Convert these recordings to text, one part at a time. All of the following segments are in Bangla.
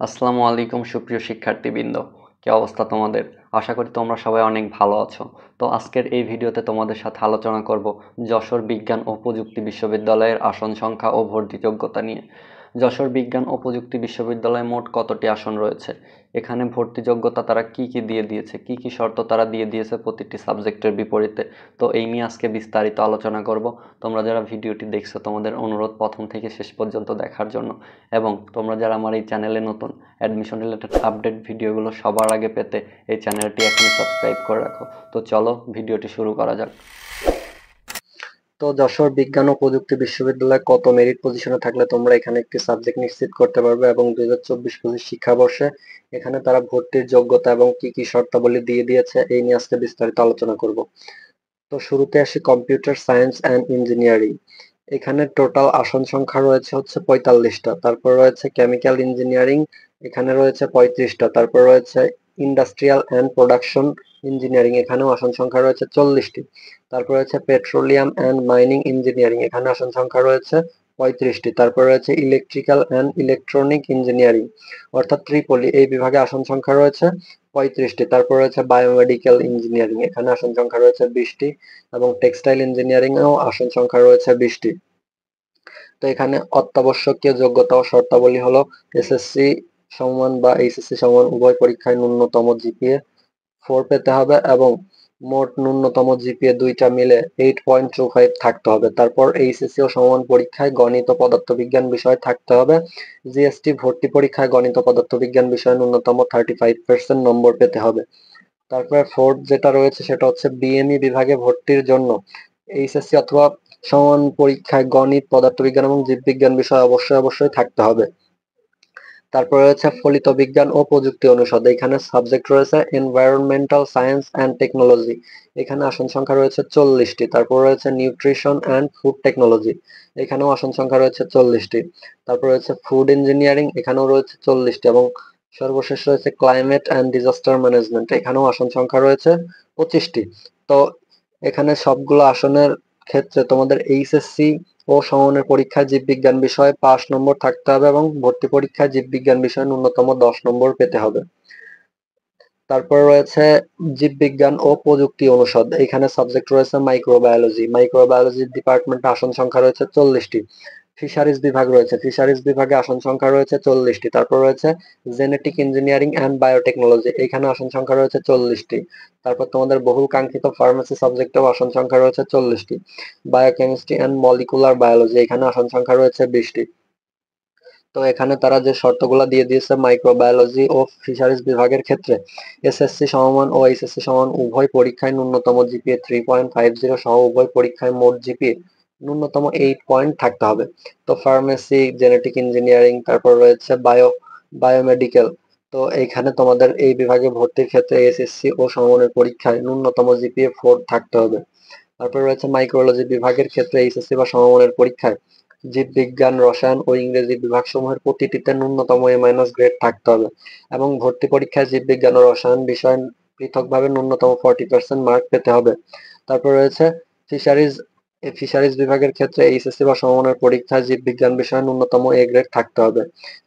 আসসালামু আলাইকুম সুপ্রিয় শিক্ষার্থীবৃন্দ। কি অবস্থা তোমাদের? আশা করি তোমরা সবাই অনেক ভালো আছো। তো আজকের এই ভিডিওতে তোমাদের সাথে আলোচনা করব যশোর বিজ্ঞান ও প্রযুক্তি বিশ্ববিদ্যালয়ের আসন সংখ্যা ও ভর্তি যোগ্যতা নিয়ে। যশোর বিজ্ঞান ও প্রযুক্তি বিশ্ববিদ্যালয়ে মোট কতটি আসন রয়েছে, এখানে ভর্তি যোগ্যতা তারা কি কি দিয়ে দিয়েছে, কি কি শর্ত তারা দিয়ে দিয়েছে প্রতিটি সাবজেক্টের বিপরীতে, তো এই নিয়ে আজকে বিস্তারিত আলোচনা করব। তোমরা যারা ভিডিওটি দেখছো তোমাদের অনুরোধ প্রথম থেকে শেষ পর্যন্ত দেখার জন্য, এবং তোমরা যারা আমার এই চ্যানেলে নতুন, অ্যাডমিশন রিলেটেড আপডেট ভিডিওগুলো সবার আগে পেতে এই চ্যানেলটি এখনই সাবস্ক্রাইব করে রাখো। তো চলো ভিডিওটি শুরু করা যাক। তো যশোর বিজ্ঞান ও প্রযুক্তি বিশ্ববিদ্যালয়ে কত মেরিট পজিশনে থাকলে তোমরা এখানে একটি সাবজেক্ট নিশ্চিত করতে পারবে, এবং 2024-25 শিক্ষাবর্ষে এখানে তারা ভর্তির যোগ্যতা এবং কি কি শর্তাবলী দিয়ে দিয়েছে এই নিয়ে আজকে বিস্তারিত আলোচনা করব। তো শুরুতে আসি কম্পিউটার সায়েন্স অ্যান্ড ইঞ্জিনিয়ারিং। এখানে টোটাল আসন সংখ্যা রয়েছে হচ্ছে 45টা। তারপর রয়েছে কেমিক্যাল ইঞ্জিনিয়ারিং, এখানে রয়েছে 35টা। তারপর রয়েছে ইন্ডাস্ট্রিয়াল অ্যান্ড প্রোডাকশন ইঞ্জিনিয়ারিং, এখানেও আসন সংখ্যা রয়েছে 40টি। তারপর রয়েছে পেট্রোলিয়াম অ্যান্ড মাইনিং ইঞ্জিনিয়ারিং, এখানে আসন সংখ্যা রয়েছে 35টি। তারপর রয়েছে ইলেকট্রিক্যাল অ্যান্ড ইলেকট্রনিক ইঞ্জিনিয়ারিং অর্থাৎ ত্রিপলি, এই বিভাগে আসন সংখ্যা রয়েছে 35টি। তারপর রয়েছে বায়োমেডিক্যাল ইঞ্জিনিয়ারিং, এখানে আসন সংখ্যা রয়েছে 20টি, এবং টেক্সটাইল ইঞ্জিনিয়ারিং এও আসন সংখ্যা রয়েছে 20টি। তো এখানে অত্যাবশ্যকীয় যোগ্যতা ও শর্তাবলী হলো এসএসসি সমমান বা এইচএসসি সমমান উভয় পরীক্ষায় ন্যূনতম জিপিএ 4 পেতে হবে, এবং মোট ন্যূনতম জিপিএ দুইটা মিলে 8.25 থাকতে হবে। তারপর এইচএসসি ও সমমান পরীক্ষায় গণিত ও পদার্থবিজ্ঞান বিষয় থাকতে হবে। জিএসটি ভর্তি পরীক্ষায় গণিত ও পদার্থবিজ্ঞান বিষয়ে ন্যূনতম 35% নম্বর পেতে হবে। তারপরে ফোর্থ যেটা রয়েছে সেটা হচ্ছে বিএমই বিভাগে ভর্তির জন্য এইচএসসি অথবা সমান পরীক্ষায় গণিত, পদার্থবিজ্ঞান এবং জীববিজ্ঞান বিষয় অবশ্যই থাকতে হবে। তারপরে রয়েছে ফলিত বিজ্ঞান ও প্রযুক্তি অনুষদ, এখানে সাবজেক্ট রয়েছে এনভায়রনমেন্টাল সায়েন্স অ্যান্ড টেকনোলজি, এখানে আসন সংখ্যা রয়েছে 40টি। তারপর রয়েছে নিউট্রিশন অ্যান্ড ফুড টেকনোলজি, এখানেও আসন সংখ্যা রয়েছে 40টি। তারপর রয়েছে ফুড ইঞ্জিনিয়ারিং, এখানেও রয়েছে 40টি, এবং সর্বশেষ রয়েছে ক্লাইমেট অ্যান্ড ডিজাস্টার ম্যানেজমেন্ট, এখানেও আসন সংখ্যা রয়েছে 25টি। তো এখানে সবগুলো আসনের ক্ষেত্রে তোমাদের এইচএসসি ও সমমানের পরীক্ষায় জীববিজ্ঞান বিষয়ে 5 নম্বর থাকতে হবে, এবং ভর্তি পরীক্ষায় জীববিজ্ঞান বিষয়ে ন্যূনতম 10 নম্বর পেতে হবে। তারপর রয়েছে জীববিজ্ঞান ও প্রযুক্তি অনুষদ, এখানে সাবজেক্ট রয়েছে মাইক্রোবায়োলজি, মাইক্রোবায়োলজি ডিপার্টমেন্টে আসন সংখ্যা রয়েছে 40টি। ফিশারিজ বিভাগ রয়েছে, ফিশারিজ বিভাগে আসন সংখ্যা রয়েছে 40টি। তারপর রয়েছে জেনেটিক ইঞ্জিনিয়ারিং অ্যান্ড বায়োটেকনোলজি, এখানে আসন সংখ্যা রয়েছে 40টি। তারপর তোমাদের বহুল কাঙ্ক্ষিত ফার্মেসি সাবজেক্টেও আসন সংখ্যা রয়েছে 40টি। বায়োকেমিস্ট্রি অ্যান্ড মলিকুলার বায়োলজি, এখানে আসন সংখ্যা রয়েছে 20টি। তো এখানে তারা যে শর্তগুলো দিয়ে দিয়েছে মাইক্রোবায়োলজি ও ফিশারিজ বিভাগের ক্ষেত্রে এসএসসি সমমান ও এইচএসসি সমান উভয় পরীক্ষায় ন্যূনতম জিপিএ 3.50 সহ উভয় পরীক্ষায় মোট জিপিএ ন্যূনতম 8 পয়েন্ট থাকতে হবে। তো ফার্মেসি, জেনেটিক ইঞ্জিনিয়ারিং, তারপর রয়েছে বায়োমেডিক্যাল, তো এইখানে তোমাদের এই বিভাগে ভর্তির ক্ষেত্রে এসএসসি ও সমমানের পরীক্ষায় ন্যূনতম জিপিএ 4 থাকতে হবে। তারপর রয়েছে মাইক্রোলজি বিভাগের ক্ষেত্রে এইচএসসি বা সমমানের পরীক্ষায় জীববিজ্ঞান, রসায়ন ও ইংরেজি বিভাগসমূহের প্রতিটিতে ন্যূনতম এ মাইনাস গ্রেড থাকতে হবে, এবং ভর্তি পরীক্ষায় জীববিজ্ঞান ও রসায়ন বিষয় পৃথকভাবে ন্যূনতম 40% মার্ক পেতে হবে। তারপর রয়েছে ফিশারিজ, ফিশারিজ বিভাগের ক্ষেত্রে এইচএসসি বা সমমানের পরীক্ষায় জীববিজ্ঞান বিষয়ে ন্যূনতম এ গ্রেড থাকতে হবে,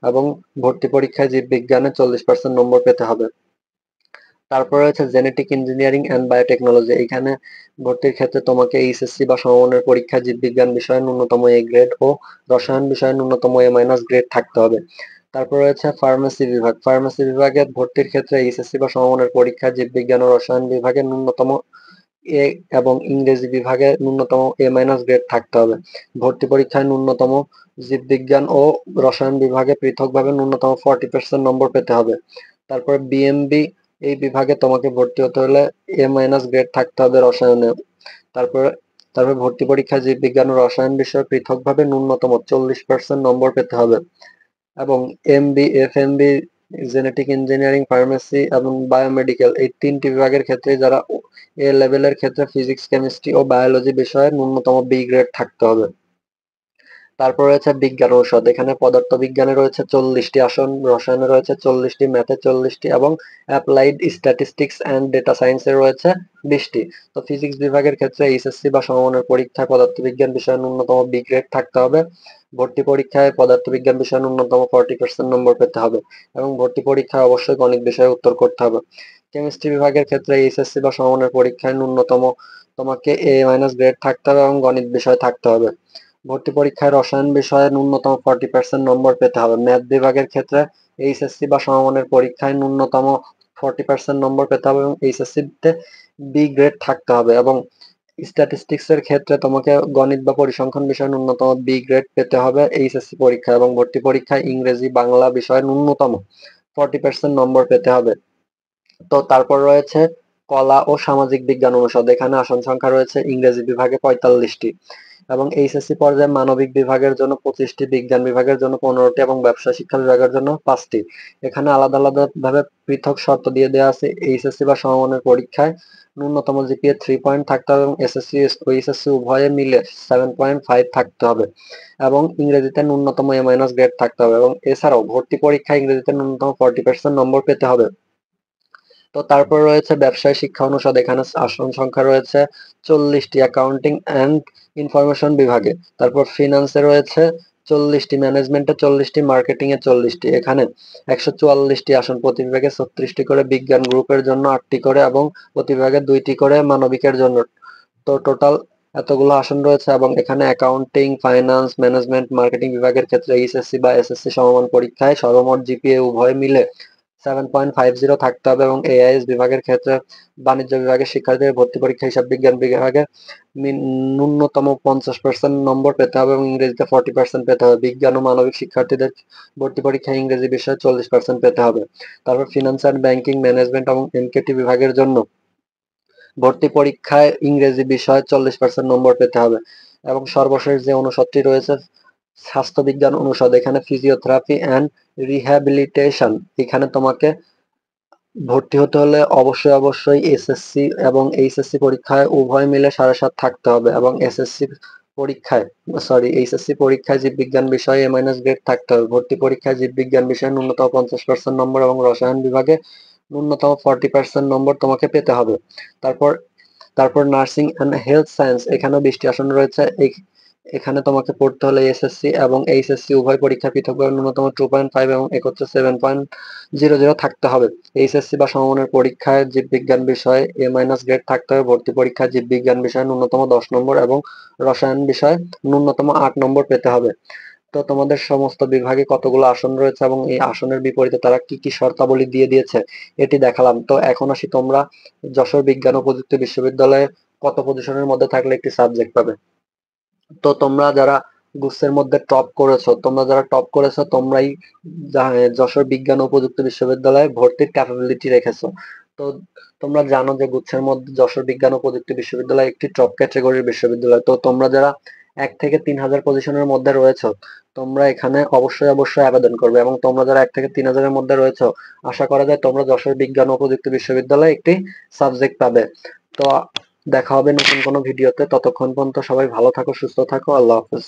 এবং ভর্তি পরীক্ষায় জীববিজ্ঞানে 40% নম্বর পেতে হবে। তারপর রয়েছে জেনেটিক ইঞ্জিনিয়ারিং অ্যান্ড বায়োটেকনোলজি, এখানে ভর্তির ক্ষেত্রে তোমাকে এইচএসসি বা সমমানের পরীক্ষায় জীববিজ্ঞান বিষয়ে ন্যূনতম এ গ্রেড ও রসায়ন বিষয়ে ন্যূনতম এ মাইনাস গ্রেড থাকতে হবে। তারপর রয়েছে ফার্মেসি বিভাগ, ফার্মেসি বিভাগের ভর্তির ক্ষেত্রে এইচএসসি বা সমমানের পরীক্ষায় জীববিজ্ঞান ও রসায়ন বিভাগে ন্যূনতম এ এবং ইংরেজি বিভাগে ন্যূনতম এ মাইনাস গ্রেড থাকতে হবে। ভর্তি পরীক্ষায় ন্যূনতম জীববিজ্ঞান ও রসায়ন বিভাগে পৃথকভাবে ন্যূনতম 40% নম্বর পেতে হবে। তারপর বিএমবি, এই বিভাগে তোমাকে ভর্তি হতে হলে এ মাইনাস গ্রেড থাকতে হবে রসায়নে। তারপর তারপর ভর্তি পরীক্ষায় জীববিজ্ঞান ও রসায়ন বিষয়ে পৃথকভাবে ন্যূনতম 40% নম্বর পেতে হবে, এবং MB, FMB, genetic engineering, pharmacy এবং বায়োমেডিক্যাল, এই 3টি বিভাগের ক্ষেত্রে যারা এ লেভেলের ক্ষেত্রে ফিজিক্স, কেমিস্ট্রি ও বায়োলজি বিষয়ে ন্যূনতম বি গ্রেড থাকতে হবে। তারপর রয়েছে বিজ্ঞান অনুষদ, এখানে পদার্থ বিজ্ঞানে রয়েছে 40টি আসন, রসায়নে রয়েছে 40টি, ম্যাথে 40টি এবং অ্যাপ্লাইড স্ট্যাটিস্টিক্স অ্যান্ড ডেটা সায়েন্সে রয়েছে 20টি। তো ফিজিক্স বিভাগের ক্ষেত্রে এইচএসসি বা সমমানের পরীক্ষায় পদার্থবিজ্ঞান বিষয়ে ন্যূনতম বি গ্রেড থাকতে হবে। ভর্তি পরীক্ষায় পদার্থবিজ্ঞান বিষয়ে ন্যূনতম 40% নম্বর পেতে হবে এবং ভর্তি পরীক্ষায় অবশ্যই গণিত বিষয়ে উত্তর করতে হবে। কেমিস্ট্রি বিভাগের ক্ষেত্রে এইচএসসি বা সমমানের পরীক্ষায় ন্যূনতম তোমাকে এ মাইনাস গ্রেড থাকতে হবে এবং গণিত বিষয় থাকতে হবে। ভর্তি পরীক্ষায় রসায়ন বিষয়ে ন্যূনতম 40% নম্বর পেতে হবে। ম্যাথ বিভাগের ক্ষেত্রে এইচএসসি বা সমমানের পরীক্ষায় ন্যূনতম 40% নম্বর পেতে হবে এবং এইচএসসিতে বি গ্রেড থাকতে হবে এবং স্ট্যাটিস্টিক্স এর ক্ষেত্রে তোমাকে গণিত বা পরিসংখ্যান বিষয়ে ন্যূনতম বি গ্রেড পেতে হবে এইচএসসি পরীক্ষা এবং ভর্তি পরীক্ষায় ইংরেজি বাংলা বিষয়ে ন্যূনতম 40% নম্বর পেতে হবে। তো তারপর রয়েছে কলা ও সামাজিক বিজ্ঞান অনুষদ, এখানে আসন সংখ্যা রয়েছে ইংরেজি বিভাগে 45টি এবং এইচএসসি পর্যায়ে মানবিক বিভাগের জন্য 25টি, বিজ্ঞান বিভাগের জন্য 15টি এবং ব্যবসা শিক্ষা বিভাগের জন্য 5টি। এখানে আলাদা আলাদা ভাবে পৃথক শর্ত দিয়ে দেওয়া আছে। এইচএসসি বা সমমানের পরীক্ষায় ন্যূনতম জিপিএ 3 পয়েন্ট থাকতে হবে এবং এসএসসি ও এইচএসসি উভয়ে মিলে 7.5 থাকতে হবে এবং ইংরেজিতে ন্যূনতম এ মাইনাস গ্রেড থাকতে হবে এবং এছাড়াও ভর্তি পরীক্ষায় ইংরেজিতে ন্যূনতম 40% নম্বর পেতে হবে। তো তারপর রয়েছে ব্যবসায় শিক্ষা অনুষদ, এখানে আসন সংখ্যা রয়েছে 40টি অ্যাকাউন্টিং অ্যান্ড ইনফরমেশন বিভাগে। তারপর ফিনান্সে রয়েছে 40টি, ম্যানেজমেন্টে 40টি, মার্কেটিং এ 40টি। এখানে 144টি আসন, প্রতি বিভাগে 36টি করে, বিজ্ঞান গ্রুপের জন্য 8টি করে এবং প্রতি বিভাগে 2টি করে মানবিকের জন্য। তো টোটাল এতগুলো আসন রয়েছে এবং এখানে অ্যাকাউন্টিং, ফাইন্যান্স, ম্যানেজমেন্ট, মার্কেটিং বিভাগের ক্ষেত্রে এইচএসসি বা এসএসসি সমমান পরীক্ষায় সর্বমোট জিপিএ উভয় মিলে 7.50 থাকতে হবে এবং এআইএস বিভাগের ক্ষেত্রে বাণিজ্য বিভাগের শিক্ষার্থীদের ভর্তি পরীক্ষা হিসাব বিজ্ঞান বিভাগে ন্যূনতম 50% নম্বর পেতে হবে এবং ইংরেজিতে 40% পেতে হবে। বিজ্ঞান ও মানবিক শিক্ষার্থীদের ভর্তি পরীক্ষায় ইংরেজি বিষয়ে 40% পেতে হবে। তারপর ফিনান্স অ্যান্ড ব্যাংকিং, ম্যানেজমেন্ট এবং এমকেটি বিভাগের জন্য ভর্তি পরীক্ষায় ইংরেজি বিষয়ে 40% নম্বর পেতে হবে এবং সর্বশেষ যে অনুষদটি রয়েছে স্বাস্থ্যবিজ্ঞান অনুষদ, এখানে ফিজিওথেরাপি অ্যান্ড রিহ্যাবিলিটেশন, এখানে তোমাকে ভর্তি হতে হলে অবশ্যই এসএসসি এবং এইচএসসি পরীক্ষায় উভয় মিলে 7.5 থাকতে হবে এবং এইচএসসি পরীক্ষায় জীববিজ্ঞান বিষয়ে এ মাইনাস গ্রেড থাকতে হবে। ভর্তি পরীক্ষায় জীববিজ্ঞান বিষয়ে ন্যূনতম 50% নম্বর এবং রসায়ন বিভাগে ন্যূনতম 40% নম্বর তোমাকে পেতে হবে। তারপর তারপর নার্সিং অ্যান্ড হেলথ সায়েন্স, এখানেও 20টি আসন রয়েছে। এখানে তোমাকে পড়তে হলে এসএসসি এবং এইচএসসি উভয় পরীক্ষা পৃথকভাবে ন্যূনতম 2.5 এবং একত্রে 7.00 থাকতে হবে। এইচএসসি বা সমমানের পরীক্ষায় জীববিজ্ঞান বিষয়ে এ মাইনাস গ্রেড থাকতে হবে। ভর্তি পরীক্ষায় জীববিজ্ঞান বিষয়ে ন্যূনতম 10 নম্বর এবং রসায়ন বিষয়ে ন্যূনতম 8 নম্বর পেতে হবে। তো তোমাদের সমস্ত বিভাগে কতগুলো আসন রয়েছে এবং এই আসনের বিপরীতে তারা কি কি শর্তাবলী দিয়ে দিয়েছে এটি দেখালাম। তো এখন আসি, তোমরা যশোর বিজ্ঞান ও প্রযুক্তি বিশ্ববিদ্যালয়ে কত পজিশনের মধ্যে থাকলে একটি সাবজেক্ট পাবে? তো তোমরা যারা গুচ্ছের মধ্যে টপ করেছো তোমরাই যশোর বিজ্ঞান ও প্রযুক্তি বিশ্ববিদ্যালয়ে ভর্তির ক্যাপাবিলিটি রেখেছো। তো তোমরা জানো যে গুচ্ছের মধ্যে যশোর বিজ্ঞান ও প্রযুক্তি বিশ্ববিদ্যালয় একটি টপ ক্যাটাগরির বিশ্ববিদ্যালয়। তো তোমরা যারা 1 থেকে 3000 পজিশনের মধ্যে রয়েছো তোমরা এখানে অবশ্যই আবেদন করবে এবং তোমরা যারা 1 থেকে 3000 এর মধ্যে রয়েছো আশা করা যায় তোমরা যশোর বিজ্ঞান ও প্রযুক্তি বিশ্ববিদ্যালয়ে একটি সাবজেক্ট পাবে। তো দেখা হবে নতুন কোনো ভিডিওতে, ততক্ষণ পর্যন্ত সবাই ভালো থাকো, সুস্থ থাকো, আল্লাহ হাফেজ।